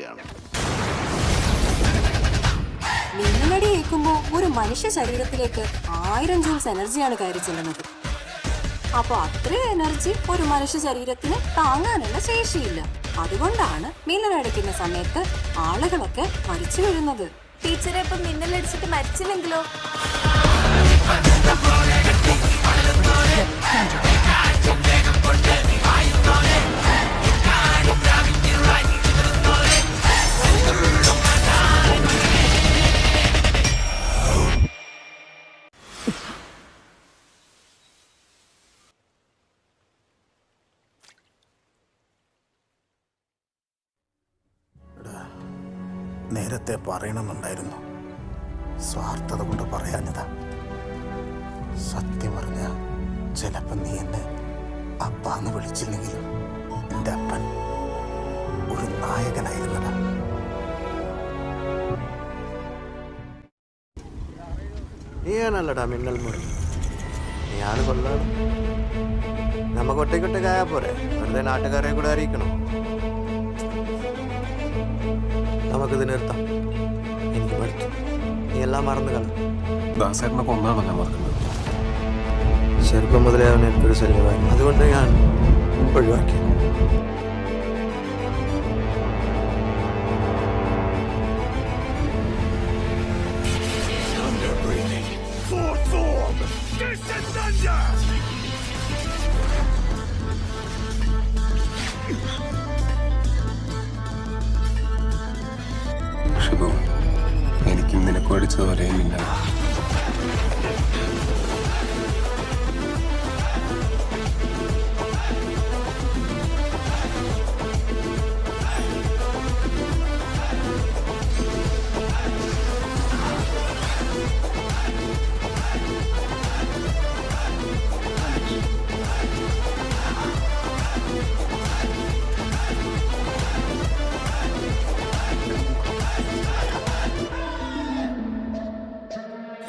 പോവുകയാണ്. മിന്നലടി ഏൽക്കുമ്പോൾ ഒരു മനുഷ്യ ശരീരത്തിലേക്ക് 1000 ജൂൾസ് എനർജിയാണ് കയറി ചെല്ലുന്നത്. അപ്പൊ അത്രയും എനർജി ഒരു മനുഷ്യ ശരീരത്തിന് താങ്ങാനുള്ള ശേഷിയില്ല. അതുകൊണ്ടാണ് മിന്നലടിക്കുന്ന സമയത്ത് ആളുകളൊക്കെ മരിച്ചു വീഴുന്നത്. ടീച്ചറെ ഇപ്പൊ മിന്നലടിച്ചിട്ട് മരിച്ചില്ലെങ്കിലോ? നേരത്തെ പറയണമെന്നുണ്ടായിരുന്നു, സ്വാർത്ഥത കൊണ്ട് പറയാഞ്ഞതാ. സത്യം പറഞ്ഞ ചിലപ്പോൾ നീ എന്നെ അപ്പാന്ന് വിളിച്ചില്ലെങ്കിലും എൻ്റെ അപ്പൻ ഒരു നായകനായിരുന്നടാ. നീയാണല്ലടാ മിന്നൽ മുരളി, നീയാണ് കൊല്ലാണ്. നമുക്ക് ഒറ്റയ്ക്കൊറ്റക്കായാ പോരെ, വെറുതെ നാട്ടുകാരെ കൂടെ അറിയിക്കണം. നമുക്കിത് നിർത്താം. എനിക്ക് പഠിച്ചു, നീ എല്ലാം മറന്നു കള. ദാസേട്ടനെ കൊന്നാണല്ലോ മറക്കുന്നത്. ചെറുപ്പം മുതലേ അവൻ എനിക്കൊരു ശല്യമായിരുന്നു, അതുകൊണ്ട് ഞാൻ ഒഴിവാക്കി. ഷിബു, എനിക്കും നിനക്ക് പഠിച്ചതുപോലെ മിന്നൽ.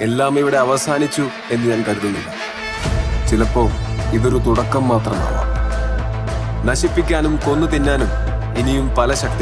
എല്ലാം ഇവിടെ അവസാനിച്ചു എന്ന് ഞാൻ കരുതുന്നില്ല. ചിലപ്പോ ഇതൊരു തുടക്കം മാത്രമാവാം. നശിപ്പിക്കാനും കൊന്നു തിന്നാനും ഇനിയും പല ശക്തി